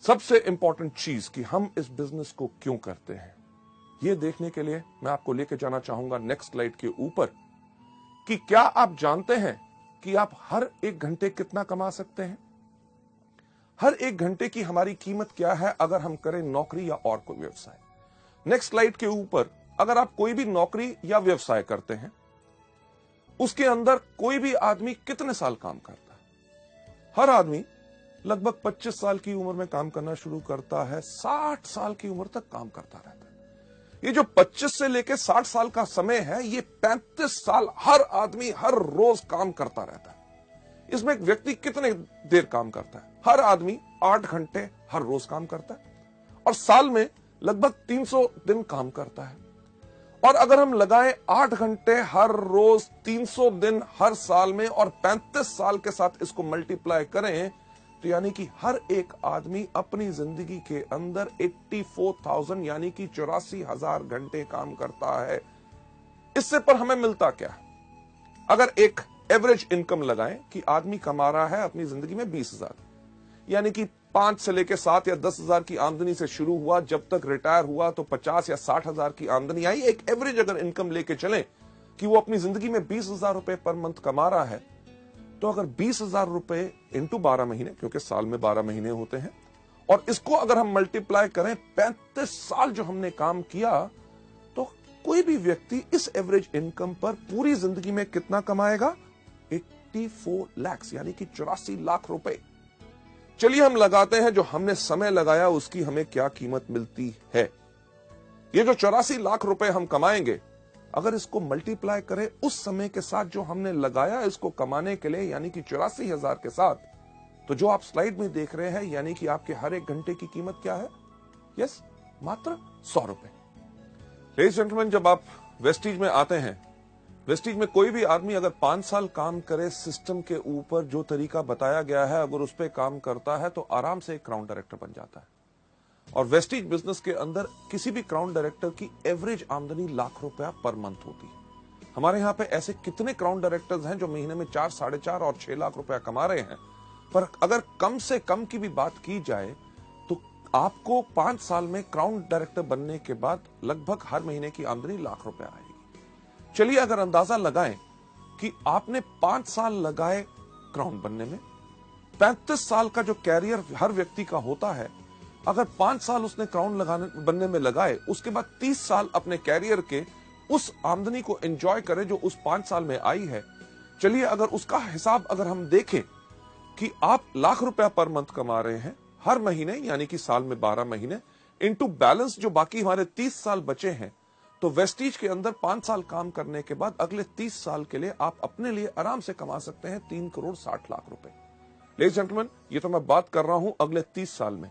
सबसे इंपॉर्टेंट चीज कि हम इस बिजनेस को क्यों करते हैं, यह देखने के लिए मैं आपको लेके जाना चाहूंगा नेक्स्ट स्लाइड के ऊपर कि क्या आप जानते हैं कि आप हर एक घंटे कितना कमा सकते हैं। हर एक घंटे की हमारी कीमत क्या है अगर हम करें नौकरी या और कोई व्यवसाय। नेक्स्ट स्लाइड के ऊपर अगर आप कोई भी नौकरी या व्यवसाय करते हैं, उसके अंदर कोई भी आदमी कितने साल काम करता है। हर आदमी लगभग 25 साल की उम्र में काम करना शुरू करता है, 60 साल की उम्र तक काम करता रहता है। ये जो 25 से लेकर 60 साल का समय है, ये 35 साल हर आदमी हर रोज काम करता रहता है। इसमें एक व्यक्ति कितने देर काम करता है? हर आदमी 8 घंटे हर रोज काम करता है और साल में लगभग 300 दिन काम करता है। और अगर हम लगाएं 8 घंटे हर रोज 300 दिन हर साल में और 35 साल के साथ इसको मल्टीप्लाई करें तो यानी कि हर एक आदमी अपनी जिंदगी के अंदर 84,000 यानी कि 84,000 घंटे काम करता है। इससे पर हमें मिलता क्या है? अगर एक एवरेज इनकम लगाएं कि आदमी कमा रहा है अपनी जिंदगी में 20,000, यानी कि 5 से लेकर 7 या 10,000 की आमदनी से शुरू हुआ, जब तक रिटायर हुआ तो 50 या 60,000 की आमदनी आई। एक एवरेज अगर इनकम लेके चलें कि वो अपनी जिंदगी में 20,000 रुपए पर मंथ कमा रहा है, तो अगर 20,000 रुपए इंटू 12 महीने, क्योंकि साल में 12 महीने होते हैं, और इसको अगर हम मल्टीप्लाई करें 35 साल जो हमने काम किया, तो कोई भी व्यक्ति इस एवरेज इनकम पर पूरी जिंदगी में कितना कमाएगा? 84 लाख यानी कि 84 लाख रुपए। चलिए हम लगाते हैं जो हमने समय लगाया उसकी हमें क्या कीमत मिलती है। ये जो 84 लाख रुपए हम कमाएंगे, अगर इसको मल्टीप्लाई करें उस समय के साथ जो हमने लगाया इसको कमाने के लिए, यानी कि 84,000 के साथ, तो जो आप स्लाइड में देख रहे हैं यानी कि आपके हर एक घंटे की कीमत क्या है? यस, मात्र 100 रुपए। लेडीज जेंटलमैन, जब आप वेस्टीज में आते हैं, वेस्टीज में कोई भी आदमी अगर 5 साल काम करे सिस्टम के ऊपर जो तरीका बताया गया है, अगर उस पर काम करता है तो आराम से एक क्राउन डायरेक्टर बन जाता है। और वेस्टीज बिजनेस के अंदर किसी भी क्राउन डायरेक्टर की एवरेज आमदनी लाख रुपया पर मंथ होती है। हमारे यहां पे ऐसे कितने क्राउन डायरेक्टर्स हैं जो महीने में 4, 4.5 और 6 लाख रुपया कमा रहे हैं। पर अगर कम से कम की भी बात की जाए तो आपको 5 साल में क्राउन डायरेक्टर बनने के बाद लगभग हर महीने की आमदनी लाख रुपया आएगी। चलिए अगर अंदाजा लगाएं कि आपने 5 साल लगाए क्राउन बनने में, 35 साल का जो कैरियर हर व्यक्ति का होता है, अगर 5 साल उसने क्राउन बनने में लगाए, उसके बाद 30 साल अपने कैरियर के उस आमदनी को एंजॉय करे जो उस 5 साल में आई है। चलिए अगर उसका हिसाब अगर हम देखें कि आप लाख रुपया पर मंथ कमा रहे हैं हर महीने, यानी कि साल में 12 महीने, इंटू बैलेंस जो बाकी हमारे 30 साल बचे हैं, तो वेस्टीज के अंदर 5 साल काम करने के बाद अगले 30 साल के लिए आप अपने लिए आराम से कमा सकते हैं 3 करोड़ 60 लाख रुपए। लेडीज जेंटलमैन, ये तो मैं बात कर रहा हूं अगले 30 साल में।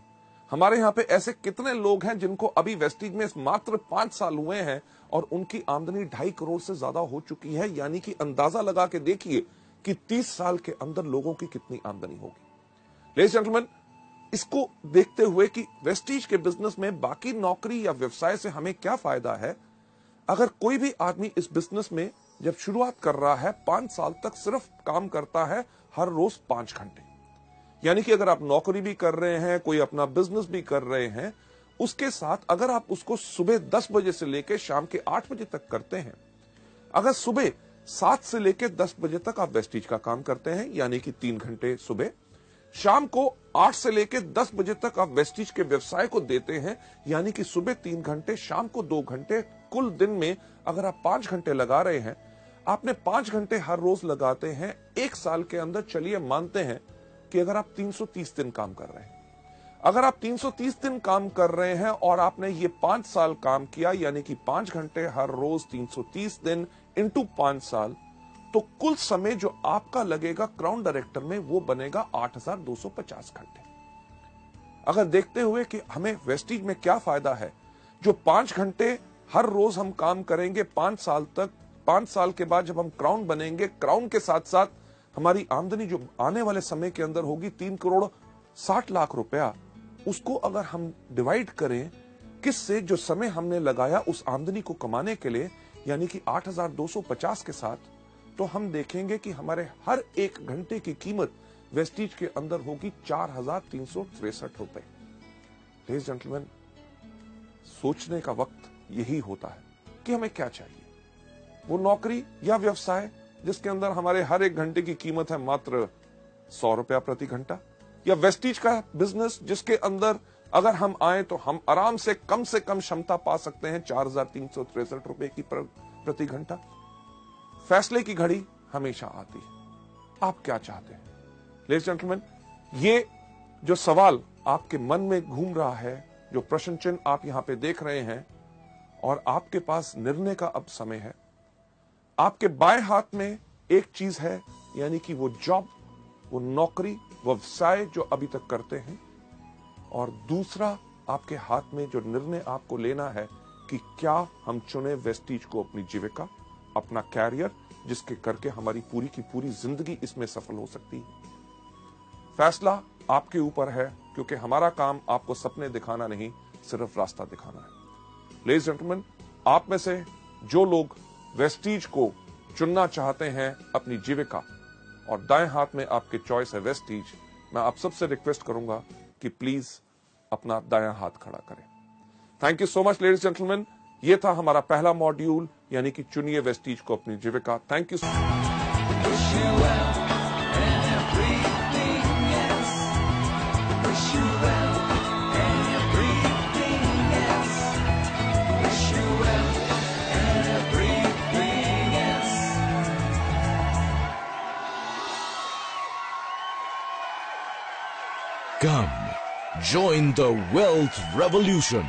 हमारे यहां पे ऐसे कितने लोग हैं जिनको अभी वेस्टीज में मात्र 5 साल हुए हैं और उनकी आमदनी 2.5 करोड़ से ज्यादा हो चुकी है। यानी कि अंदाजा लगा के देखिए कि 30 साल के अंदर लोगों की कितनी आमदनी होगी। लेडीज जेंटलमैन, इसको देखते हुए कि वेस्टीज के बिजनेस में बाकी नौकरी या व्यवसाय से हमें क्या फायदा है, अगर कोई भी आदमी इस बिजनेस में जब शुरुआत कर रहा है 5 साल तक सिर्फ काम करता है हर रोज 5 घंटे, यानी कि अगर आप नौकरी भी कर रहे हैं, कोई अपना बिजनेस भी कर रहे हैं, उसके साथ अगर आप उसको सुबह 10 बजे से लेकर शाम के 8 बजे तक करते हैं, अगर सुबह 7 से लेकर 10 बजे तक आप वेस्टीज का काम करते हैं, यानी कि 3 घंटे सुबह, शाम को 8 से लेकर 10 बजे तक आप वेस्टीज के व्यवसाय को देते हैं, यानी कि सुबह 3 घंटे, शाम को 2 घंटे, कुल दिन में अगर आप 5 घंटे लगा रहे हैं, आपने 5 घंटे हर रोज लगाते हैं, 1 साल के अंदर चलिए मानते हैं कि अगर आप 330 दिन काम कर रहे हैं, अगर आप 330 दिन काम कर रहे हैं और आपने ये 5 साल काम किया, यानी कि 5 घंटे हर रोज 330 दिन इंटू 5 साल, तो कुल समय जो आपका लगेगा क्राउन डायरेक्टर में वो बनेगा 8,250 घंटे। अगर देखते हुए कि हमें वेस्टीज में क्या फायदा है, जो 5 घंटे हर रोज हम काम करेंगे 5 साल तक, 5 साल के बाद जब हम क्राउन बनेंगे, क्राउन के साथ साथ हमारी आमदनी जो आने वाले समय के अंदर होगी 3 करोड़ 60 लाख रुपया, उसको अगर हम डिवाइड करें किससे, जो समय हमने लगाया उस आमदनी को कमाने के लिए, यानी कि 8,250 के साथ, तो हम देखेंगे कि हमारे हर एक घंटे की कीमत वेस्टीज के अंदर होगी 4,363 रुपए। लेडीज जेंटलमैन, सोचने का वक्त यही होता है कि हमें क्या चाहिए। वो नौकरी या व्यवसाय जिसके अंदर हमारे हर एक घंटे की कीमत है मात्र 100 रुपया प्रति घंटा, या वेस्टीज का बिजनेस जिसके अंदर अगर हम आए तो हम आराम से कम क्षमता पा सकते हैं 4,363 रुपए की प्रति घंटा। फैसले की घड़ी हमेशा आती है। आप क्या चाहते हैं? लेडीज जेंटलमैन, ये जो सवाल आपके मन में घूम रहा है, जो प्रश्न चिन्ह आप यहां पे देख रहे हैं, और आपके पास निर्णय का अब समय है। आपके बाएं हाथ में एक चीज है, यानी कि वो जॉब, वो नौकरी, व्यवसाय जो अभी तक करते हैं, और दूसरा आपके हाथ में जो निर्णय आपको लेना है कि क्या हम चुने वेस्टीज को अपनी जीविका, अपना कैरियर, जिसके करके हमारी पूरी की पूरी जिंदगी इसमें सफल हो सकती है। फैसला आपके ऊपर है, क्योंकि हमारा काम आपको सपने दिखाना नहीं, सिर्फ रास्ता दिखाना है। लेडीज जेंटलमैन, आप में से जो लोग वेस्टीज को चुनना चाहते हैं अपनी जीविका, और दाएं हाथ में आपके चॉइस है वेस्टीज, मैं आप सबसे रिक्वेस्ट करूंगा कि प्लीज अपना दायां हाथ खड़ा करें। Thank you so much ladies gentleman. ये था हमारा पहला मॉड्यूल, यानी कि चुनिए वेस्टीज को अपनी जीविका। Thank you. Come, join the wealth revolution.